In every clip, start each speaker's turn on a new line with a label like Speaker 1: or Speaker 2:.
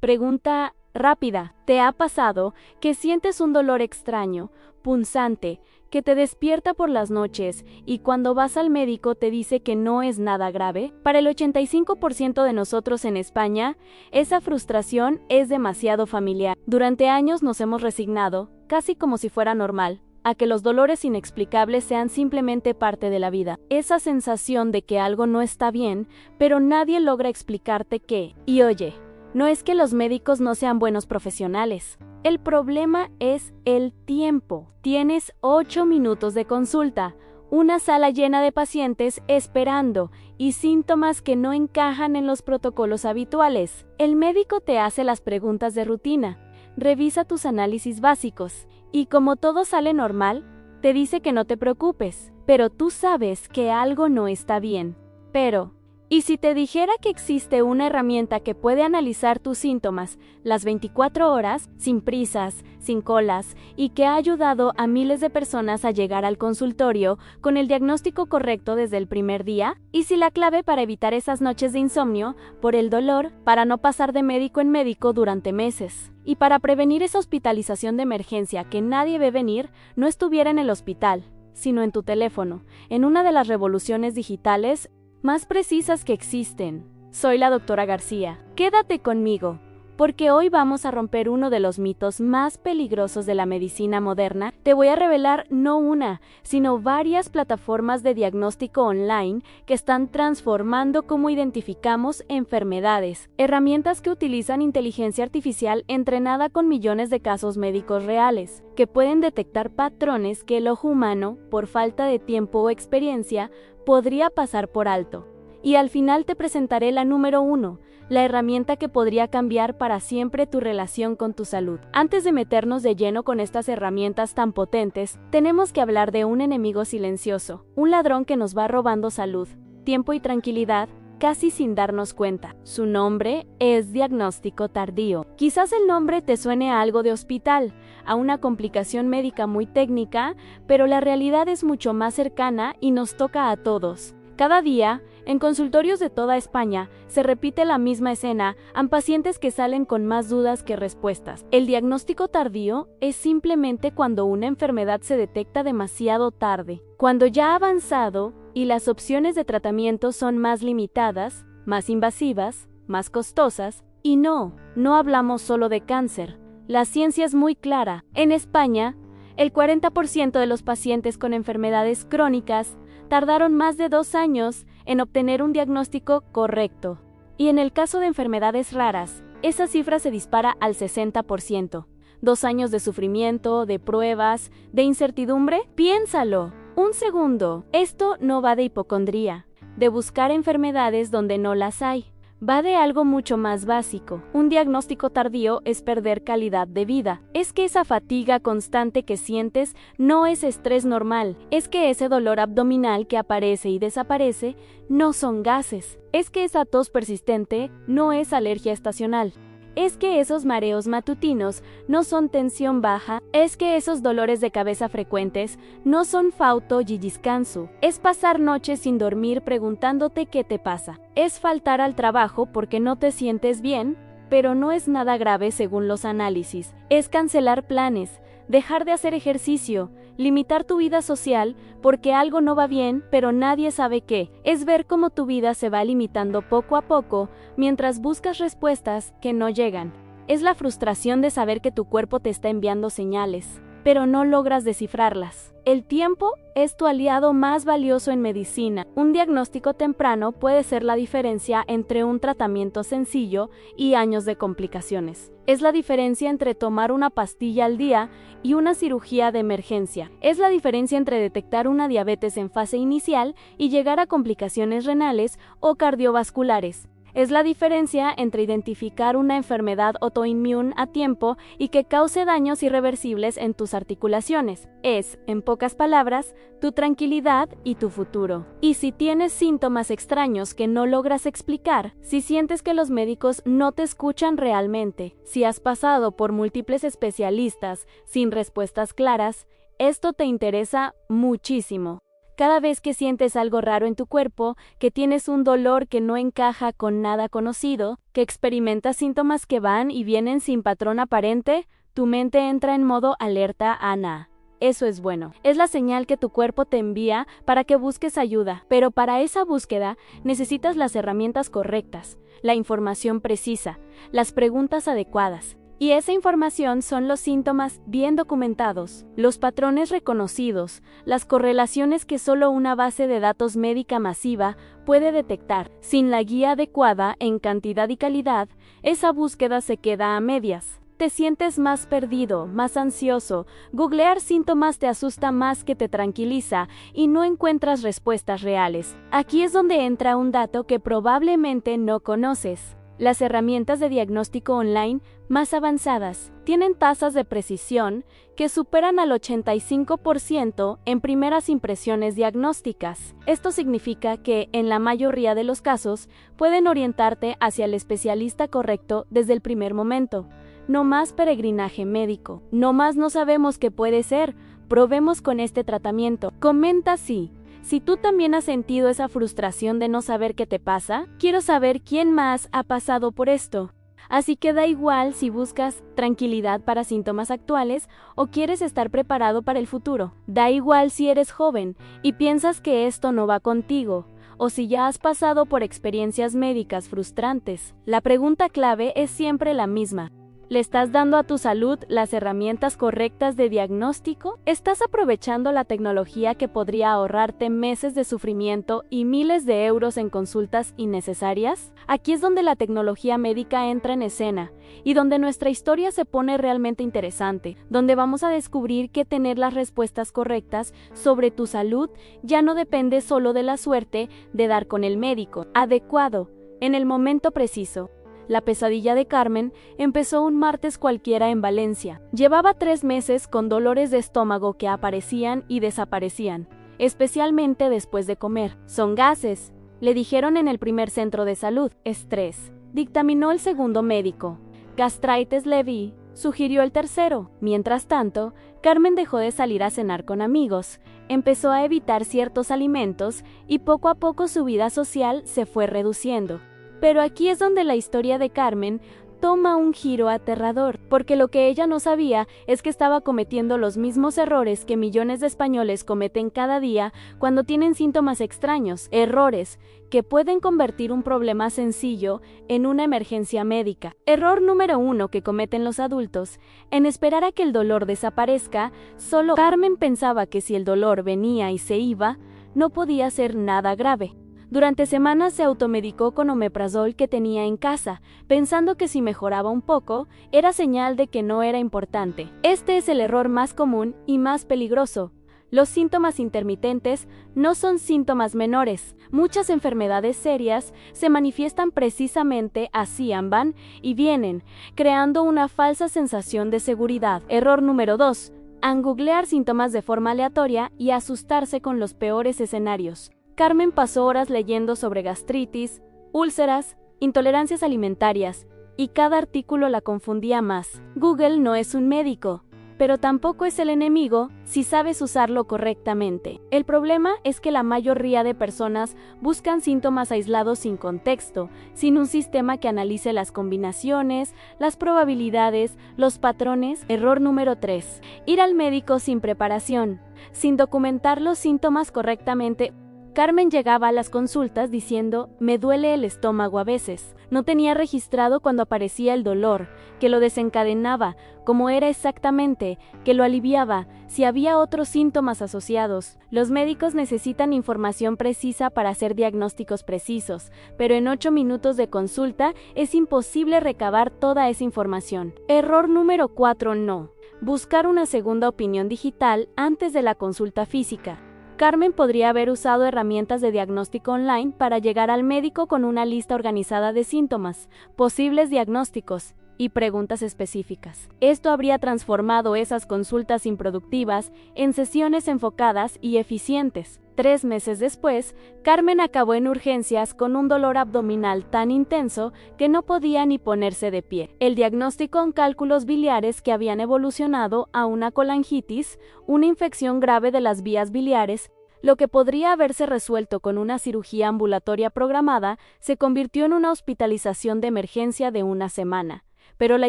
Speaker 1: Pregunta rápida. ¿Te ha pasado que sientes un dolor extraño, punzante, que te despierta por las noches y cuando vas al médico te dice que no es nada grave? Para el 85% de nosotros en España, esa frustración es demasiado familiar. Durante años nos hemos resignado, casi como si fuera normal, a que los dolores inexplicables sean simplemente parte de la vida. Esa sensación de que algo no está bien, pero nadie logra explicarte qué. Y oye, no es que los médicos no sean buenos profesionales. El problema es el tiempo. Tienes 8 minutos de consulta, una sala llena de pacientes esperando y síntomas que no encajan en los protocolos habituales. El médico te hace las preguntas de rutina, revisa tus análisis básicos y como todo sale normal, te dice que no te preocupes, pero tú sabes que algo no está bien. Pero, ¿y si te dijera que existe una herramienta que puede analizar tus síntomas las 24 horas, sin prisas, sin colas, y que ha ayudado a miles de personas a llegar al consultorio con el diagnóstico correcto desde el primer día? ¿Y si la clave para evitar esas noches de insomnio, por el dolor, para no pasar de médico en médico durante meses, y para prevenir esa hospitalización de emergencia que nadie ve venir, no estuviera en el hospital, sino en tu teléfono, en una de las revoluciones digitales más precisas que existen? Soy la doctora García. Quédate conmigo, porque hoy vamos a romper uno de los mitos más peligrosos de la medicina moderna. Te voy a revelar no una, sino varias plataformas de diagnóstico online que están transformando cómo identificamos enfermedades. Herramientas que utilizan inteligencia artificial entrenada con millones de casos médicos reales, que pueden detectar patrones que el ojo humano, por falta de tiempo o experiencia, podría pasar por alto. Y al final te presentaré la número 1, la herramienta que podría cambiar para siempre tu relación con tu salud. Antes de meternos de lleno con estas herramientas tan potentes, tenemos que hablar de un enemigo silencioso, un ladrón que nos va robando salud, tiempo y tranquilidad, casi sin darnos cuenta. Su nombre es diagnóstico tardío. Quizás el nombre te suene a algo de hospital, a una complicación médica muy técnica, pero la realidad es mucho más cercana y nos toca a todos. Cada día, en consultorios de toda España, se repite la misma escena a pacientes que salen con más dudas que respuestas. El diagnóstico tardío es simplemente cuando una enfermedad se detecta demasiado tarde, cuando ya ha avanzado y las opciones de tratamiento son más limitadas, más invasivas, más costosas. Y no hablamos solo de cáncer. La ciencia es muy clara. En España, el 40% de los pacientes con enfermedades crónicas tardaron más de 2 años en obtener un diagnóstico correcto. Y en el caso de enfermedades raras, esa cifra se dispara al 60%. 2 años de sufrimiento, de pruebas, de incertidumbre. Piénsalo. Un segundo. Esto no va de hipocondría, de buscar enfermedades donde no las hay. Va de algo mucho más básico. Un diagnóstico tardío es perder calidad de vida. Es que esa fatiga constante que sientes no es estrés normal. Es que ese dolor abdominal que aparece y desaparece no son gases. Es que esa tos persistente no es alergia estacional. Es que esos mareos matutinos no son tensión baja. Es que esos dolores de cabeza frecuentes no son fauto yiyiscansu. Es pasar noches sin dormir preguntándote qué te pasa. Es faltar al trabajo porque no te sientes bien, pero no es nada grave según los análisis. Es cancelar planes, dejar de hacer ejercicio, limitar tu vida social porque algo no va bien, pero nadie sabe qué. Es ver cómo tu vida se va limitando poco a poco mientras buscas respuestas que no llegan. Es la frustración de saber que tu cuerpo te está enviando señales, pero no logras descifrarlas. El tiempo es tu aliado más valioso en medicina. Un diagnóstico temprano puede ser la diferencia entre un tratamiento sencillo y años de complicaciones. Es la diferencia entre tomar una pastilla al día y una cirugía de emergencia. Es la diferencia entre detectar una diabetes en fase inicial y llegar a complicaciones renales o cardiovasculares. Es la diferencia entre identificar una enfermedad autoinmune a tiempo y que cause daños irreversibles en tus articulaciones. Es, en pocas palabras, tu tranquilidad y tu futuro. Y si tienes síntomas extraños que no logras explicar, si sientes que los médicos no te escuchan realmente, si has pasado por múltiples especialistas sin respuestas claras, esto te interesa muchísimo. Cada vez que sientes algo raro en tu cuerpo, que tienes un dolor que no encaja con nada conocido, que experimentas síntomas que van y vienen sin patrón aparente, tu mente entra en modo alerta ANA. Eso es bueno. Es la señal que tu cuerpo te envía para que busques ayuda, pero para esa búsqueda necesitas las herramientas correctas, la información precisa, las preguntas adecuadas. Y esa información son los síntomas bien documentados, los patrones reconocidos, las correlaciones que solo una base de datos médica masiva puede detectar. Sin la guía adecuada en cantidad y calidad, esa búsqueda se queda a medias. Te sientes más perdido, más ansioso, googlear síntomas te asusta más que te tranquiliza y no encuentras respuestas reales. Aquí es donde entra un dato que probablemente no conoces. Las herramientas de diagnóstico online más avanzadas tienen tasas de precisión que superan al 85% en primeras impresiones diagnósticas. Esto significa que, en la mayoría de los casos, pueden orientarte hacia el especialista correcto desde el primer momento. No más peregrinaje médico. No más no sabemos qué puede ser. Probemos con este tratamiento. Comenta sí. Si tú también has sentido esa frustración de no saber qué te pasa, quiero saber quién más ha pasado por esto. Así que da igual si buscas tranquilidad para síntomas actuales o quieres estar preparado para el futuro. Da igual si eres joven y piensas que esto no va contigo, o si ya has pasado por experiencias médicas frustrantes. La pregunta clave es siempre la misma. ¿Le estás dando a tu salud las herramientas correctas de diagnóstico? ¿Estás aprovechando la tecnología que podría ahorrarte meses de sufrimiento y miles de euros en consultas innecesarias? Aquí es donde la tecnología médica entra en escena y donde nuestra historia se pone realmente interesante, donde vamos a descubrir que tener las respuestas correctas sobre tu salud ya no depende solo de la suerte de dar con el médico adecuado en el momento preciso. La pesadilla de Carmen empezó un martes cualquiera en Valencia. Llevaba 3 meses con dolores de estómago que aparecían y desaparecían, especialmente después de comer. Son gases, le dijeron en el primer centro de salud. Estrés, dictaminó el segundo médico. Gastritis leve, sugirió el tercero. Mientras tanto, Carmen dejó de salir a cenar con amigos, empezó a evitar ciertos alimentos y poco a poco su vida social se fue reduciendo. Pero aquí es donde la historia de Carmen toma un giro aterrador, porque lo que ella no sabía es que estaba cometiendo los mismos errores que millones de españoles cometen cada día cuando tienen síntomas extraños, errores que pueden convertir un problema sencillo en una emergencia médica. Error número 1 que cometen los adultos, en esperar a que el dolor desaparezca. Solo Carmen pensaba que si el dolor venía y se iba, no podía ser nada grave. Durante semanas se automedicó con omeprazol que tenía en casa, pensando que si mejoraba un poco, era señal de que no era importante. Este es el error más común y más peligroso. Los síntomas intermitentes no son síntomas menores. Muchas enfermedades serias se manifiestan precisamente así, van y vienen, creando una falsa sensación de seguridad. Error número 2. Googlear síntomas de forma aleatoria y asustarse con los peores escenarios. Carmen pasó horas leyendo sobre gastritis, úlceras, intolerancias alimentarias, y cada artículo la confundía más. Google no es un médico, pero tampoco es el enemigo si sabes usarlo correctamente. El problema es que la mayoría de personas buscan síntomas aislados sin contexto, sin un sistema que analice las combinaciones, las probabilidades, los patrones. Error número 3. Ir al médico sin preparación, sin documentar los síntomas correctamente. Carmen llegaba a las consultas diciendo, me duele el estómago a veces. No tenía registrado cuando aparecía el dolor, que lo desencadenaba, cómo era exactamente, que lo aliviaba, si había otros síntomas asociados. Los médicos necesitan información precisa para hacer diagnósticos precisos, pero en 8 minutos de consulta es imposible recabar toda esa información. Error número 4. No. Buscar una segunda opinión digital antes de la consulta física. Carmen podría haber usado herramientas de diagnóstico online para llegar al médico con una lista organizada de síntomas, posibles diagnósticos y preguntas específicas. Esto habría transformado esas consultas improductivas en sesiones enfocadas y eficientes. 3 meses después, Carmen acabó en urgencias con un dolor abdominal tan intenso que no podía ni ponerse de pie. El diagnóstico con cálculos biliares que habían evolucionado a una colangitis, una infección grave de las vías biliares, Lo que podría haberse resuelto con una cirugía ambulatoria programada se convirtió en una hospitalización de emergencia de una semana. Pero la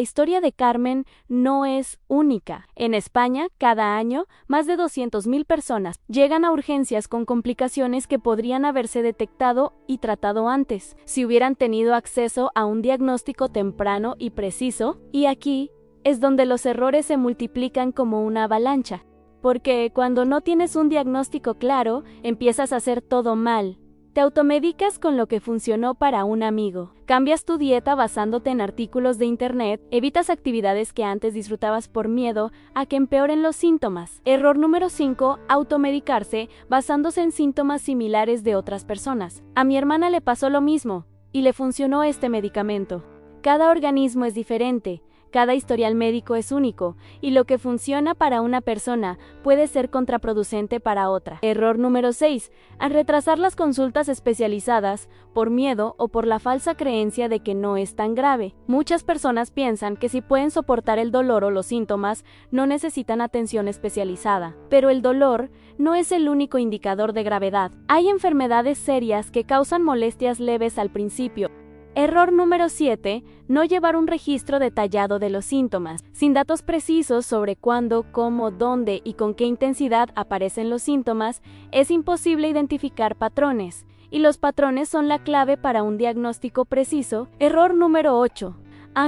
Speaker 1: historia de Carmen no es única. En España, cada año, más de 200.000 personas llegan a urgencias con complicaciones que podrían haberse detectado y tratado antes, si hubieran tenido acceso a un diagnóstico temprano y preciso, y aquí es donde los errores se multiplican como una avalancha. Porque cuando no tienes un diagnóstico claro, empiezas a hacer todo mal. Te automedicas con lo que funcionó para un amigo. Cambias tu dieta basándote en artículos de internet, evitas actividades que antes disfrutabas por miedo a que empeoren los síntomas. Error número 5, automedicarse basándose en síntomas similares de otras personas. A mi hermana le pasó lo mismo, y le funcionó este medicamento. Cada organismo es diferente. Cada historial médico es único, y lo que funciona para una persona puede ser contraproducente para otra. Error número 6. Al retrasar las consultas especializadas, por miedo o por la falsa creencia de que no es tan grave. Muchas personas piensan que si pueden soportar el dolor o los síntomas, no necesitan atención especializada. Pero el dolor no es el único indicador de gravedad. Hay enfermedades serias que causan molestias leves al principio. Error número 7. No llevar un registro detallado de los síntomas. Sin datos precisos sobre cuándo, cómo, dónde y con qué intensidad aparecen los síntomas, es imposible identificar patrones. Y los patrones son la clave para un diagnóstico preciso. Error número 8.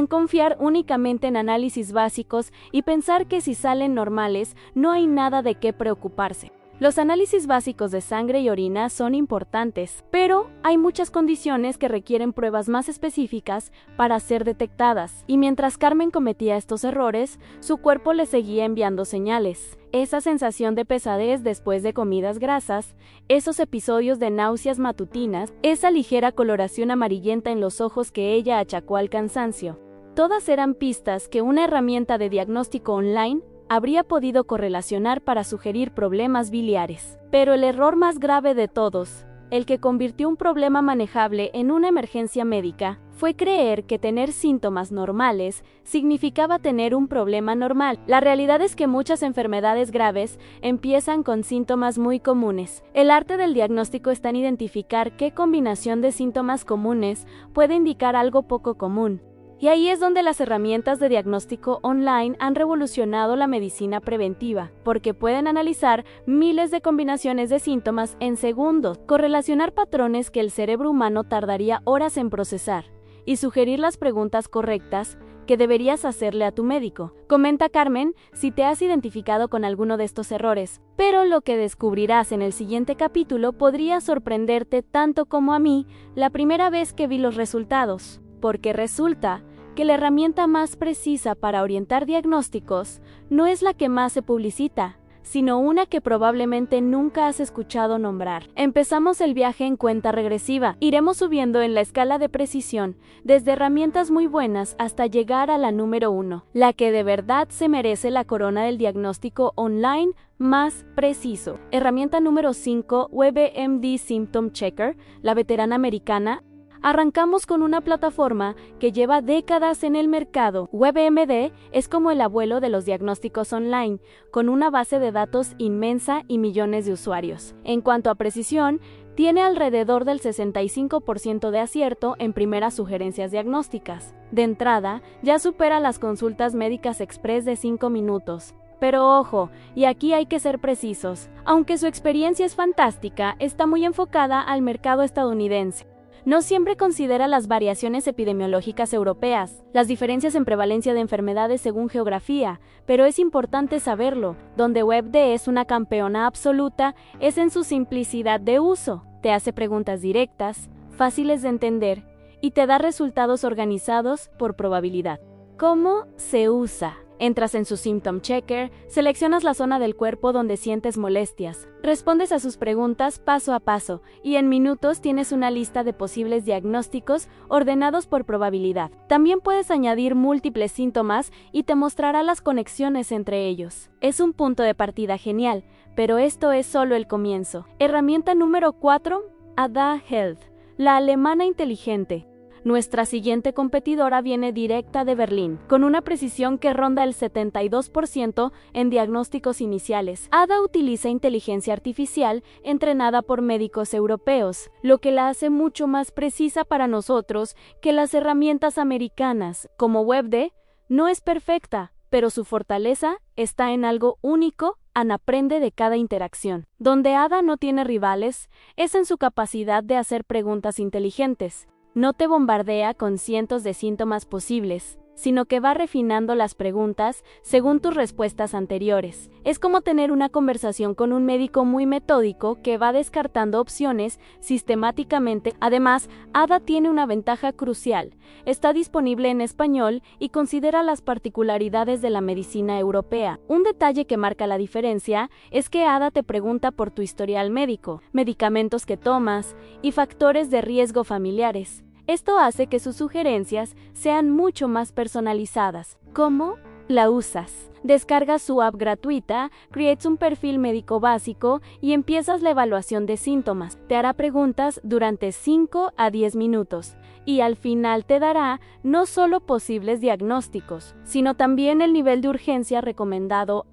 Speaker 1: Confiar únicamente en análisis básicos y pensar que si salen normales, no hay nada de qué preocuparse. Los análisis básicos de sangre y orina son importantes, pero hay muchas condiciones que requieren pruebas más específicas para ser detectadas, y mientras Carmen cometía estos errores, su cuerpo le seguía enviando señales. Esa sensación de pesadez después de comidas grasas, esos episodios de náuseas matutinas, esa ligera coloración amarillenta en los ojos que ella achacó al cansancio. Todas eran pistas que una herramienta de diagnóstico online habría podido correlacionar para sugerir problemas biliares. Pero el error más grave de todos, el que convirtió un problema manejable en una emergencia médica, fue creer que tener síntomas normales significaba tener un problema normal. La realidad es que muchas enfermedades graves empiezan con síntomas muy comunes. El arte del diagnóstico está en identificar qué combinación de síntomas comunes puede indicar algo poco común. Y ahí es donde las herramientas de diagnóstico online han revolucionado la medicina preventiva, porque pueden analizar miles de combinaciones de síntomas en segundos, correlacionar patrones que el cerebro humano tardaría horas en procesar, y sugerir las preguntas correctas que deberías hacerle a tu médico. Comenta Carmen si te has identificado con alguno de estos errores, pero lo que descubrirás en el siguiente capítulo podría sorprenderte tanto como a mí la primera vez que vi los resultados, porque resulta que la herramienta más precisa para orientar diagnósticos no es la que más se publicita, sino una que probablemente nunca has escuchado nombrar. Empezamos el viaje en cuenta regresiva. Iremos subiendo en la escala de precisión, desde herramientas muy buenas hasta llegar a la número 1, la que de verdad se merece la corona del diagnóstico online más preciso. Herramienta número 5, WebMD Symptom Checker, la veterana americana. Arrancamos con una plataforma que lleva décadas en el mercado. WebMD es como el abuelo de los diagnósticos online, con una base de datos inmensa y millones de usuarios. En cuanto a precisión, tiene alrededor del 65% de acierto en primeras sugerencias diagnósticas. De entrada, ya supera las consultas médicas express de 5 minutos. Pero ojo, y aquí hay que ser precisos, aunque su experiencia es fantástica, está muy enfocada al mercado estadounidense. No siempre considera las variaciones epidemiológicas europeas, las diferencias en prevalencia de enfermedades según geografía, pero es importante saberlo. Donde WebMD es una campeona absoluta es en su simplicidad de uso. Te hace preguntas directas, fáciles de entender, y te da resultados organizados por probabilidad. ¿Cómo se usa? Entras en su Symptom Checker, seleccionas la zona del cuerpo donde sientes molestias, respondes a sus preguntas paso a paso y en minutos tienes una lista de posibles diagnósticos ordenados por probabilidad. También puedes añadir múltiples síntomas y te mostrará las conexiones entre ellos. Es un punto de partida genial, pero esto es solo el comienzo. Herramienta número 4, Ada Health, la alemana inteligente. Nuestra siguiente competidora viene directa de Berlín, con una precisión que ronda el 72% en diagnósticos iniciales. ADA utiliza inteligencia artificial entrenada por médicos europeos, lo que la hace mucho más precisa para nosotros que las herramientas americanas. Como WebD, no es perfecta, pero su fortaleza está en algo único. ANA aprende de cada interacción. Donde ADA no tiene rivales, es en su capacidad de hacer preguntas inteligentes. No te bombardea con cientos de síntomas posibles, sino que va refinando las preguntas según tus respuestas anteriores. Es como tener una conversación con un médico muy metódico que va descartando opciones sistemáticamente. Además, ADA tiene una ventaja crucial. Está disponible en español y considera las particularidades de la medicina europea. Un detalle que marca la diferencia es que ADA te pregunta por tu historial médico, medicamentos que tomas y factores de riesgo familiares. Esto hace que sus sugerencias sean mucho más personalizadas. ¿Cómo la usas? Descargas su app gratuita, creas un perfil médico básico y empiezas la evaluación de síntomas. Te hará preguntas durante 5 a 10 minutos y al final te dará no solo posibles diagnósticos, sino también el nivel de urgencia recomendado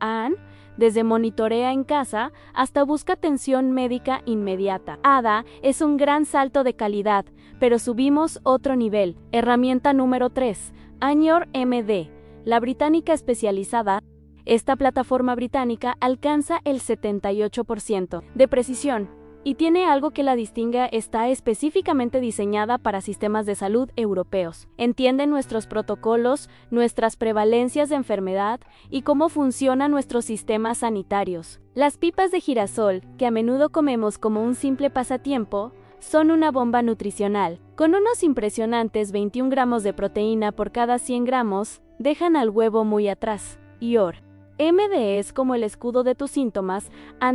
Speaker 1: desde monitorea en casa hasta busca atención médica inmediata. ADA es un gran salto de calidad, pero subimos otro nivel. Herramienta número 3, Anyor MD, la británica especializada. Esta plataforma británica alcanza el 78% de precisión y tiene algo que la distingue: está específicamente diseñada para sistemas de salud europeos. Entiende nuestros protocolos, nuestras prevalencias de enfermedad y cómo funcionan nuestros sistemas sanitarios. Las pipas de girasol, que a menudo comemos como un simple pasatiempo, son una bomba nutricional. Con unos impresionantes 21 gramos de proteína por cada 100 gramos, dejan al huevo muy atrás. MD es como el escudo de tus síntomas,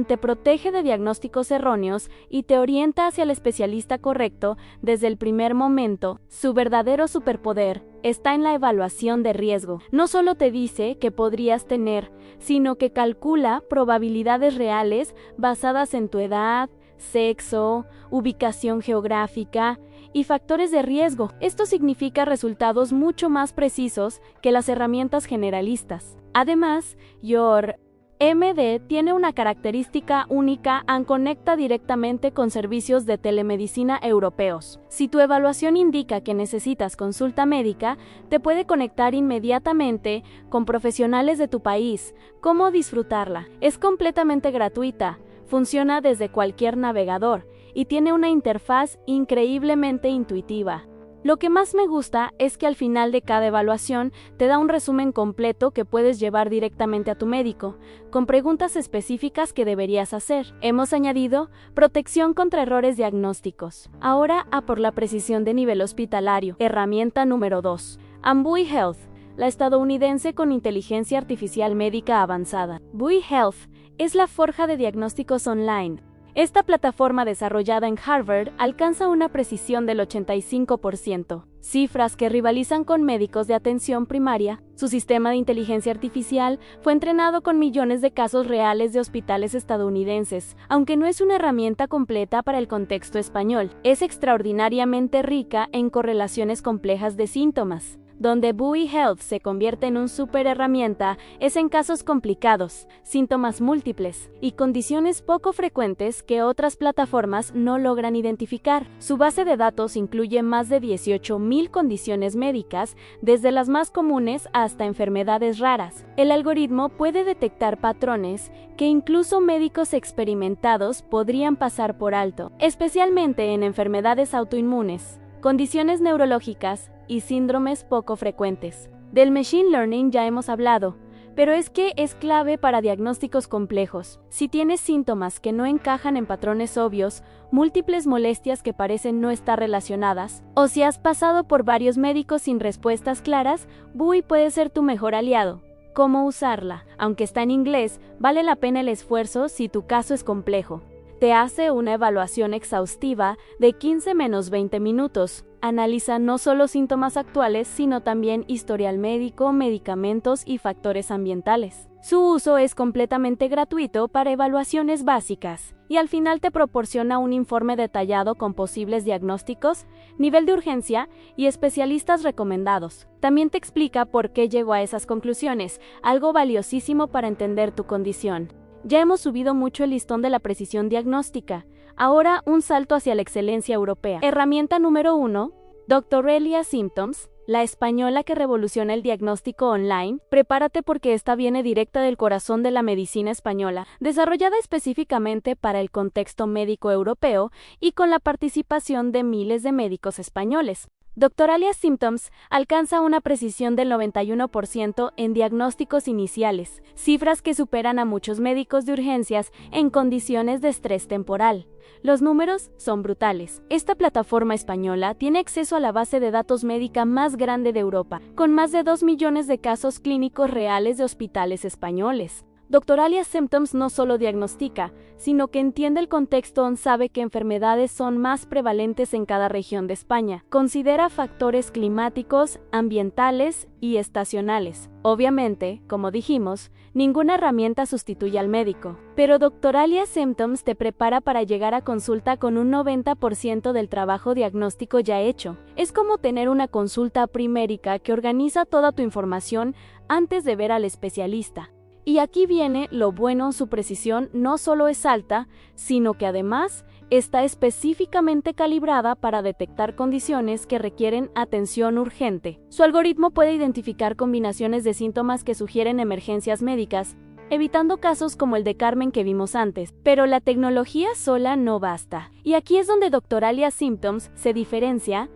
Speaker 1: te protege de diagnósticos erróneos y te orienta hacia el especialista correcto desde el primer momento. Su verdadero superpoder está en la evaluación de riesgo. No solo te dice qué podrías tener, sino que calcula probabilidades reales basadas en tu edad, sexo, ubicación geográfica y factores de riesgo. Esto significa resultados mucho más precisos que las herramientas generalistas. Además, Your MD tiene una característica única: conecta directamente con servicios de telemedicina europeos. Si tu evaluación indica que necesitas consulta médica, te puede conectar inmediatamente con profesionales de tu país. ¿Cómo disfrutarla? Es completamente gratuita, funciona desde cualquier navegador y tiene una interfaz increíblemente intuitiva. Lo que más me gusta es que al final de cada evaluación te da un resumen completo que puedes llevar directamente a tu médico, con preguntas específicas que deberías hacer. Hemos añadido protección contra errores diagnósticos. Ahora a por la precisión de nivel hospitalario. Herramienta número 2. Ambui Health, la estadounidense con inteligencia artificial médica avanzada. Ambui Health es la forja de diagnósticos online. Esta plataforma desarrollada en Harvard alcanza una precisión del 85%, cifras que rivalizan con médicos de atención primaria. Su sistema de inteligencia artificial fue entrenado con millones de casos reales de hospitales estadounidenses. Aunque no es una herramienta completa para el contexto español, es extraordinariamente rica en correlaciones complejas de síntomas. Donde Ambui Health se convierte en un super herramienta es en casos complicados, síntomas múltiples y condiciones poco frecuentes que otras plataformas no logran identificar. Su base de datos incluye más de 18,000 condiciones médicas, desde las más comunes hasta enfermedades raras. El algoritmo puede detectar patrones que incluso médicos experimentados podrían pasar por alto, especialmente en enfermedades autoinmunes, condiciones neurológicas y síndromes poco frecuentes. Del Machine Learning ya hemos hablado, pero es que es clave para diagnósticos complejos. Si tienes síntomas que no encajan en patrones obvios, múltiples molestias que parecen no estar relacionadas, o si has pasado por varios médicos sin respuestas claras, Ambui puede ser tu mejor aliado. ¿Cómo usarla? Aunque está en inglés, vale la pena el esfuerzo si tu caso es complejo. Te hace una evaluación exhaustiva de 15-20 minutos. Analiza no solo síntomas actuales, sino también historial médico, medicamentos y factores ambientales. Su uso es completamente gratuito para evaluaciones básicas y al final te proporciona un informe detallado con posibles diagnósticos, nivel de urgencia y especialistas recomendados. También te explica por qué llegó a esas conclusiones, algo valiosísimo para entender tu condición. Ya hemos subido mucho el listón de la precisión diagnóstica. Ahora un salto hacia la excelencia europea. Herramienta número 1, Doctoralia Symptoms, la española que revoluciona el diagnóstico online. Prepárate porque esta viene directa del corazón de la medicina española, desarrollada específicamente para el contexto médico europeo y con la participación de miles de médicos españoles. Doctoralia Symptoms alcanza una precisión del 91% en diagnósticos iniciales, cifras que superan a muchos médicos de urgencias en condiciones de estrés temporal. Los números son brutales. Esta plataforma española tiene acceso a la base de datos médica más grande de Europa, con más de 2 millones de casos clínicos reales de hospitales españoles. Doctoralia Symptoms no solo diagnostica, sino que entiende el contexto, sabe qué enfermedades son más prevalentes en cada región de España. Considera factores climáticos, ambientales y estacionales. Obviamente, como dijimos, ninguna herramienta sustituye al médico, pero Doctoralia Symptoms te prepara para llegar a consulta con un 90% del trabajo diagnóstico ya hecho. Es como tener una consulta primérica que organiza toda tu información antes de ver al especialista. Y aquí viene lo bueno, su precisión no solo es alta, sino que además está específicamente calibrada para detectar condiciones que requieren atención urgente. Su algoritmo puede identificar combinaciones de síntomas que sugieren emergencias médicas, evitando casos como el de Carmen que vimos antes. Pero la tecnología sola no basta. Y aquí es donde Doctoralia Symptoms se diferencia.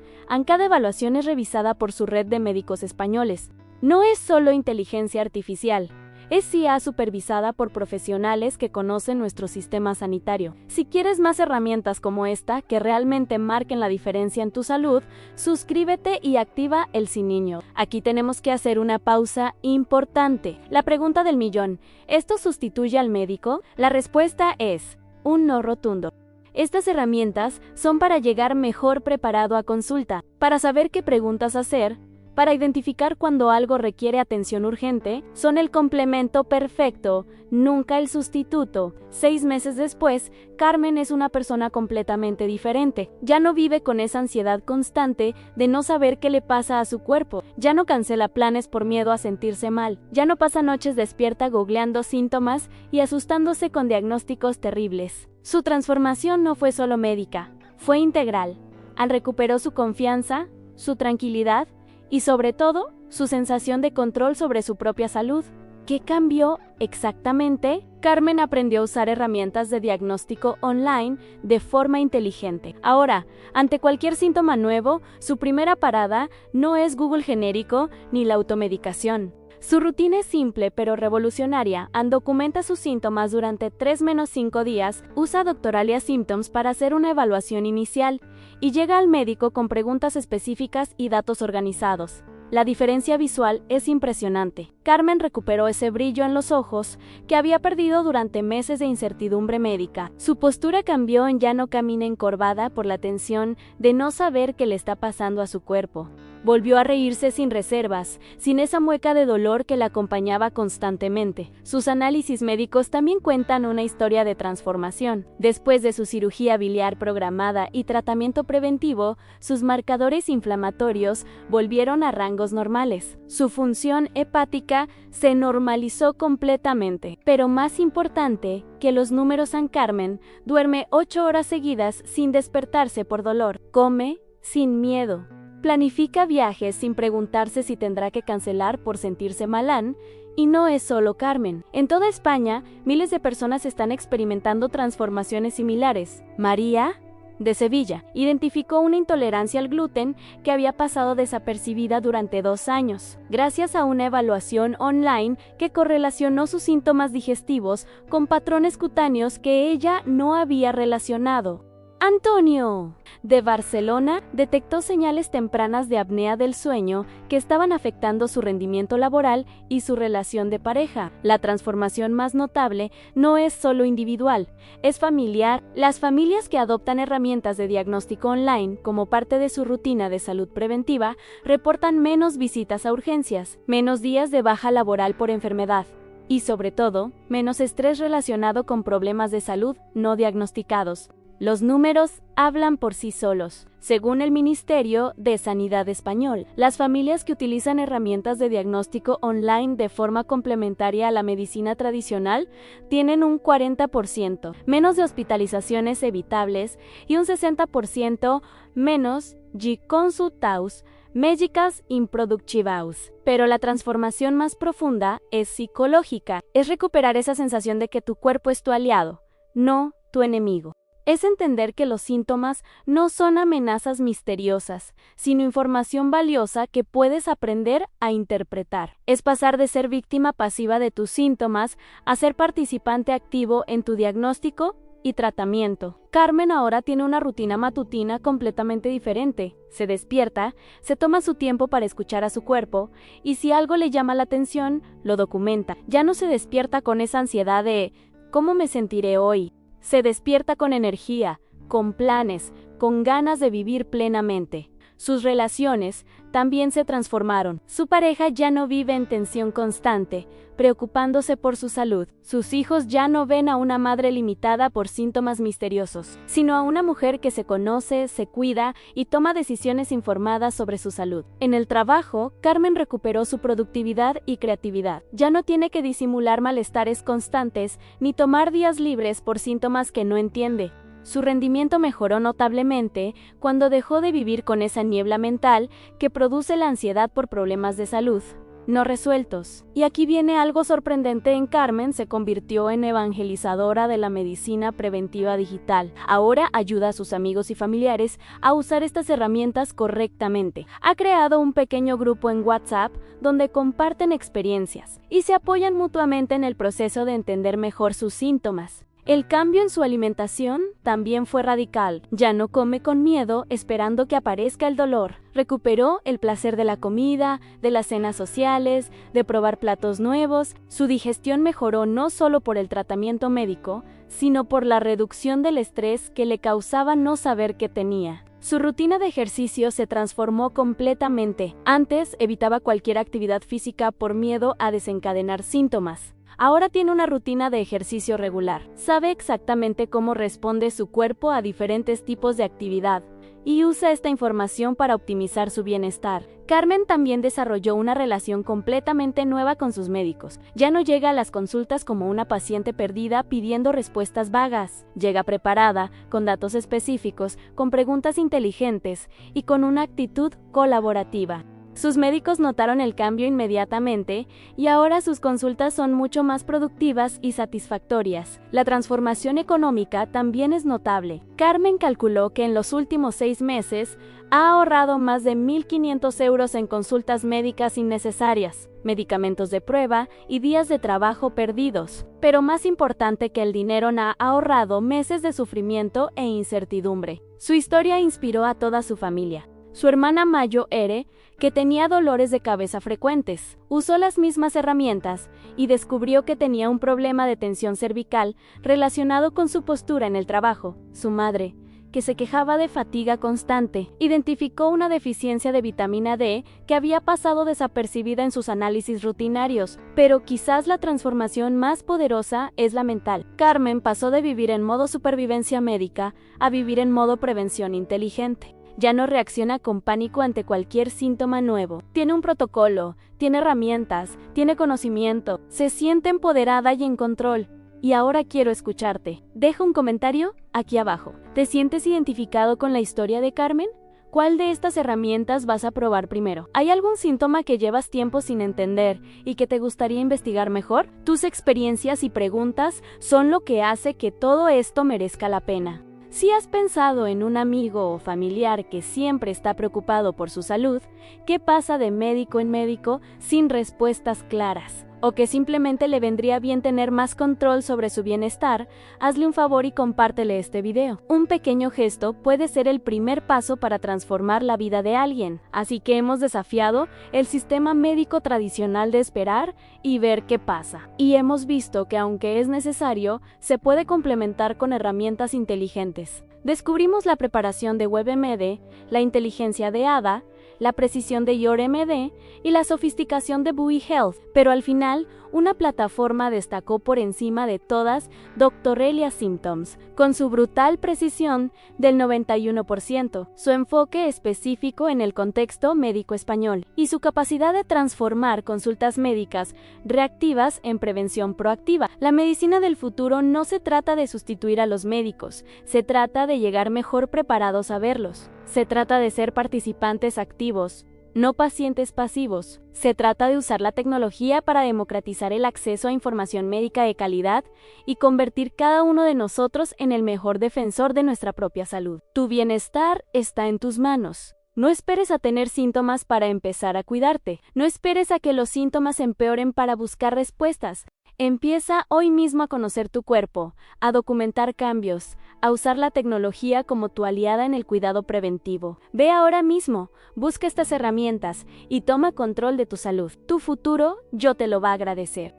Speaker 1: Cada evaluación es revisada por su red de médicos españoles. No es solo inteligencia artificial. Es IA supervisada por profesionales que conocen nuestro sistema sanitario. Si quieres más herramientas como esta que realmente marquen la diferencia en tu salud, suscríbete y activa el siniño. Aquí tenemos que hacer una pausa importante. La pregunta del millón: ¿esto sustituye al médico? La respuesta es un no rotundo. Estas herramientas son para llegar mejor preparado a consulta, para saber qué preguntas hacer, para identificar cuando algo requiere atención urgente. Son el complemento perfecto, nunca el sustituto. 6 meses después, Carmen es una persona completamente diferente. Ya no vive con esa ansiedad constante de no saber qué le pasa a su cuerpo. Ya no cancela planes por miedo a sentirse mal. Ya no pasa noches despierta googleando síntomas y asustándose con diagnósticos terribles. Su transformación no fue solo médica, fue integral. Recuperó su confianza, su tranquilidad y sobre todo, su sensación de control sobre su propia salud. ¿Qué cambió exactamente? Carmen aprendió a usar herramientas de diagnóstico online de forma inteligente. Ahora, ante cualquier síntoma nuevo, su primera parada no es Google genérico ni la automedicación. Su rutina es simple pero revolucionaria. Documenta sus síntomas durante 3-5 días, usa Doctoralia Symptoms para hacer una evaluación inicial y llega al médico con preguntas específicas y datos organizados. La diferencia visual es impresionante. Carmen recuperó ese brillo en los ojos que había perdido durante meses de incertidumbre médica. Su postura cambió, ya no camina encorvada por la tensión de no saber qué le está pasando a su cuerpo. Volvió a reírse sin reservas, sin esa mueca de dolor que la acompañaba constantemente. Sus análisis médicos también cuentan una historia de transformación. Después de su cirugía biliar programada y tratamiento preventivo, sus marcadores inflamatorios volvieron a rangos normales. Su función hepática se normalizó completamente. Pero más importante que los números, Carmen duerme 8 horas seguidas sin despertarse por dolor. Come sin miedo. Planifica viajes sin preguntarse si tendrá que cancelar por sentirse malán. Y no es solo Carmen. En toda España, miles de personas están experimentando transformaciones similares. María, de Sevilla, identificó una intolerancia al gluten que había pasado desapercibida durante 2 años, gracias a una evaluación online que correlacionó sus síntomas digestivos con patrones cutáneos que ella no había relacionado. Antonio, de Barcelona, detectó señales tempranas de apnea del sueño que estaban afectando su rendimiento laboral y su relación de pareja. La transformación más notable no es solo individual, es familiar. Las familias que adoptan herramientas de diagnóstico online como parte de su rutina de salud preventiva reportan menos visitas a urgencias, menos días de baja laboral por enfermedad, y sobre todo, menos estrés relacionado con problemas de salud no diagnosticados. Los números hablan por sí solos. Según el Ministerio de Sanidad español, las familias que utilizan herramientas de diagnóstico online de forma complementaria a la medicina tradicional tienen un 40% menos de hospitalizaciones evitables y un 60% menos de consultas médicas improductivas. Pero la transformación más profunda es psicológica. Es recuperar esa sensación de que tu cuerpo es tu aliado, no tu enemigo. Es entender que los síntomas no son amenazas misteriosas, sino información valiosa que puedes aprender a interpretar. Es pasar de ser víctima pasiva de tus síntomas a ser participante activo en tu diagnóstico y tratamiento. Carmen ahora tiene una rutina matutina completamente diferente. Se despierta, se toma su tiempo para escuchar a su cuerpo y si algo le llama la atención, lo documenta. Ya no se despierta con esa ansiedad de ¿cómo me sentiré hoy? Se despierta con energía, con planes, con ganas de vivir plenamente. Sus relaciones también se transformaron. Su pareja ya no vive en tensión constante, preocupándose por su salud. Sus hijos ya no ven a una madre limitada por síntomas misteriosos, sino a una mujer que se conoce, se cuida y toma decisiones informadas sobre su salud. En el trabajo, Carmen recuperó su productividad y creatividad. Ya no tiene que disimular malestares constantes ni tomar días libres por síntomas que no entiende. Su rendimiento mejoró notablemente cuando dejó de vivir con esa niebla mental que produce la ansiedad por problemas de salud no resueltos. Y aquí viene algo sorprendente en Carmen, se convirtió en evangelizadora de la medicina preventiva digital. Ahora ayuda a sus amigos y familiares a usar estas herramientas correctamente. Ha creado un pequeño grupo en WhatsApp donde comparten experiencias y se apoyan mutuamente en el proceso de entender mejor sus síntomas. El cambio en su alimentación también fue radical. Ya no come con miedo esperando que aparezca el dolor. Recuperó el placer de la comida, de las cenas sociales, de probar platos nuevos. Su digestión mejoró no solo por el tratamiento médico, sino por la reducción del estrés que le causaba no saber qué tenía. Su rutina de ejercicio se transformó completamente. Antes evitaba cualquier actividad física por miedo a desencadenar síntomas. Ahora tiene una rutina de ejercicio regular. Sabe exactamente cómo responde su cuerpo a diferentes tipos de actividad y usa esta información para optimizar su bienestar. Carmen también desarrolló una relación completamente nueva con sus médicos. Ya no llega a las consultas como una paciente perdida pidiendo respuestas vagas. Llega preparada, con datos específicos, con preguntas inteligentes y con una actitud colaborativa. Sus médicos notaron el cambio inmediatamente y ahora sus consultas son mucho más productivas y satisfactorias. La transformación económica también es notable. Carmen calculó que en los últimos 6 meses ha ahorrado más de 1.500 euros en consultas médicas innecesarias, medicamentos de prueba y días de trabajo perdidos. Pero más importante que el dinero, ha ahorrado meses de sufrimiento e incertidumbre. Su historia inspiró a toda su familia. Su hermana Mayo Ere, que tenía dolores de cabeza frecuentes, usó las mismas herramientas y descubrió que tenía un problema de tensión cervical relacionado con su postura en el trabajo. Su madre, que se quejaba de fatiga constante, identificó una deficiencia de vitamina D que había pasado desapercibida en sus análisis rutinarios, pero quizás la transformación más poderosa es la mental. Carmen pasó de vivir en modo supervivencia médica a vivir en modo prevención inteligente. Ya no reacciona con pánico ante cualquier síntoma nuevo. Tiene un protocolo, tiene herramientas, tiene conocimiento, se siente empoderada y en control. Y ahora quiero escucharte. Deja un comentario aquí abajo. ¿Te sientes identificado con la historia de Carmen? ¿Cuál de estas herramientas vas a probar primero? ¿Hay algún síntoma que llevas tiempo sin entender y que te gustaría investigar mejor? Tus experiencias y preguntas son lo que hace que todo esto merezca la pena. Si has pensado en un amigo o familiar que siempre está preocupado por su salud, que pasa de médico en médico sin respuestas claras, o que simplemente le vendría bien tener más control sobre su bienestar, hazle un favor y compártele este video. Un pequeño gesto puede ser el primer paso para transformar la vida de alguien, así que hemos desafiado el sistema médico tradicional de esperar y ver qué pasa. Y hemos visto que aunque es necesario, se puede complementar con herramientas inteligentes. Descubrimos la preparación de WebMD, la inteligencia de ADA, la precisión de YoRMD y la sofisticación de Buoy Health, pero al final, una plataforma destacó por encima de todas Doctorelia Symptoms, con su brutal precisión del 91%, su enfoque específico en el contexto médico español y su capacidad de transformar consultas médicas reactivas en prevención proactiva. La medicina del futuro no se trata de sustituir a los médicos, se trata de llegar mejor preparados a verlos. Se trata de ser participantes activos, no pacientes pasivos. Se trata de usar la tecnología para democratizar el acceso a información médica de calidad y convertir cada uno de nosotros en el mejor defensor de nuestra propia salud. Tu bienestar está en tus manos. No esperes a tener síntomas para empezar a cuidarte. No esperes a que los síntomas empeoren para buscar respuestas. Empieza hoy mismo a conocer tu cuerpo, a documentar cambios, a usar la tecnología como tu aliada en el cuidado preventivo. Ve ahora mismo, busca estas herramientas y toma control de tu salud. Tu futuro, yo te lo va a agradecer.